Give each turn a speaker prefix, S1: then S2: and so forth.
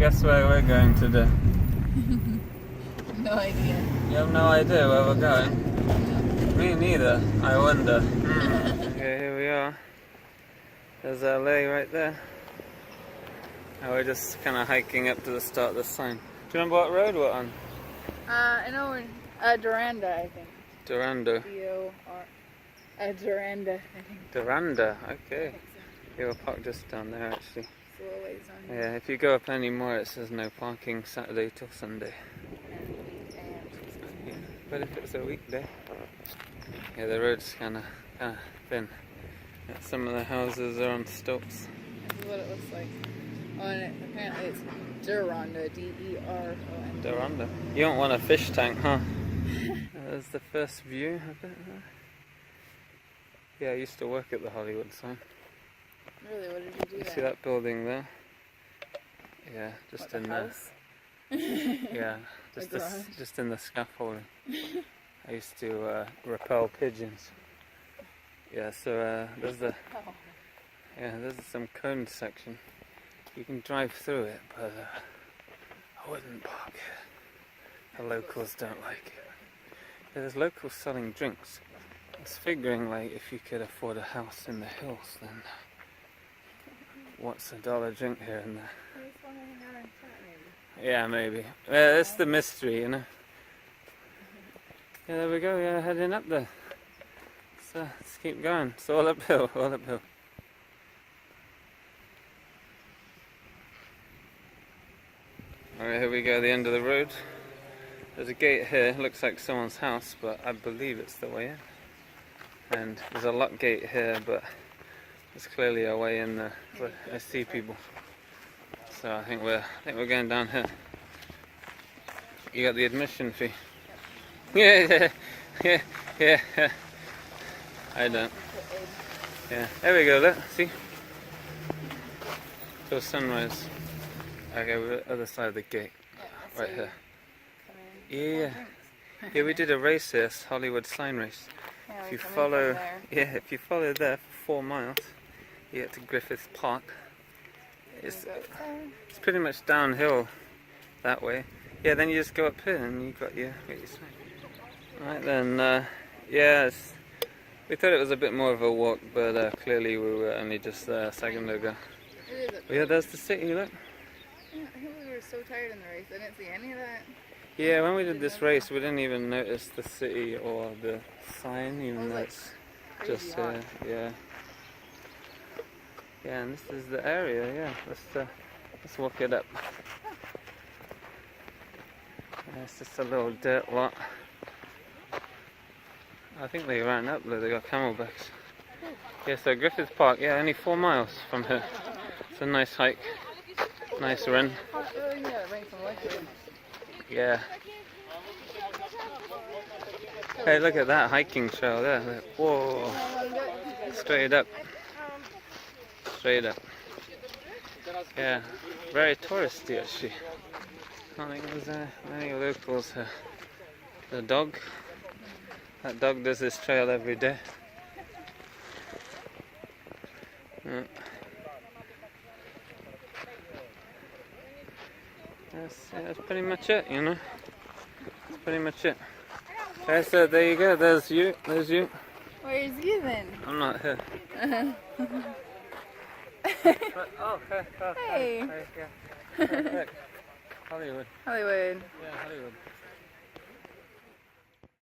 S1: Guess where we're going today?
S2: No idea.
S1: You have no idea where we're going? Me neither. I wonder. Okay, here we are. There's LA right there. And we're just kind of hiking up to the start of the sign. Do you remember what road we're on?
S2: I know we're Duranda, I think.
S1: Durando.
S2: D-O-R... Duranda, I think.
S1: Duranda, okay. Yeah, we're parked just down there actually.
S2: It's a little ways on.
S1: Yeah, if you go up any more it says no parking Saturday till Sunday. Yeah, but if it's a weekday, yeah, the road's kind of thin. Yeah, some of the houses are on stilts.
S2: This is what it looks like. Oh, and apparently it's Duranda, D-E-R-O-N-D.
S1: Duranda. You don't want a fish tank, huh? There's the first view of it. Yeah, I used to work at the Hollywood Sign.
S2: Really? What did you do
S1: You
S2: there?
S1: see that building there? Yeah, just
S2: What,
S1: in
S2: the
S1: there.
S2: house?
S1: Yeah,
S2: The garage?
S1: just in the scaffolding. I used to repel pigeons. Yeah, so there's some cone section. You can drive through it, but I wouldn't park here. The locals don't like it. Yeah, there's locals selling drinks. I was figuring, like, if you could afford a house in the hills, then what's $1 drink here and there? Yeah, maybe. Yeah, that's the mystery, you know. Yeah, there we go. Yeah, heading up there. So let's keep going. It's all uphill, all uphill. Alright, here we go, the end of the road. There's a gate here, looks like someone's house, but I believe it's the way in. And there's a lock gate here, but there's clearly a way in there. But I see people. So I think we're going down here. You got the admission fee. Yeah. I don't. Yeah, there we go, look, see? Till sunrise. Okay, we're at the other side of the gate. Right here. Yeah, we did a race here, Hollywood Sign race.
S2: Yeah,
S1: If you follow there for 4 miles, you get to Griffith Park. It's pretty much downhill that way. Yeah, then you just go up here and you got your sign. Right then, we thought it was a bit more of a walk, but clearly we were only just there a second ago. But yeah, there's the city, look.
S2: Yeah, I think we were so tired in the race, I didn't see any of that.
S1: Yeah, when we did this race, we didn't even notice the city or the sign, even though it's just yeah. Yeah, and this is the area. Yeah, let's walk it up. Yeah, it's just a little dirt lot. I think they ran up there. They got camelbacks. Yeah, so Griffith Park. Yeah, only 4 miles from here. It's a nice hike, nice run. Yeah. Hey, look at that hiking trail there. Whoa. Straight up. Straight up. Yeah. Very touristy actually. I don't think there's many locals here. The dog. That dog does this trail every day. Yeah. That's pretty much it, you know. That's pretty much it. Okay, so there you go. There's you. There's you.
S2: Where's you then?
S1: I'm not here. Hey.
S2: Hey.
S1: Look. Hollywood.
S2: Hollywood.
S1: Yeah, Hollywood.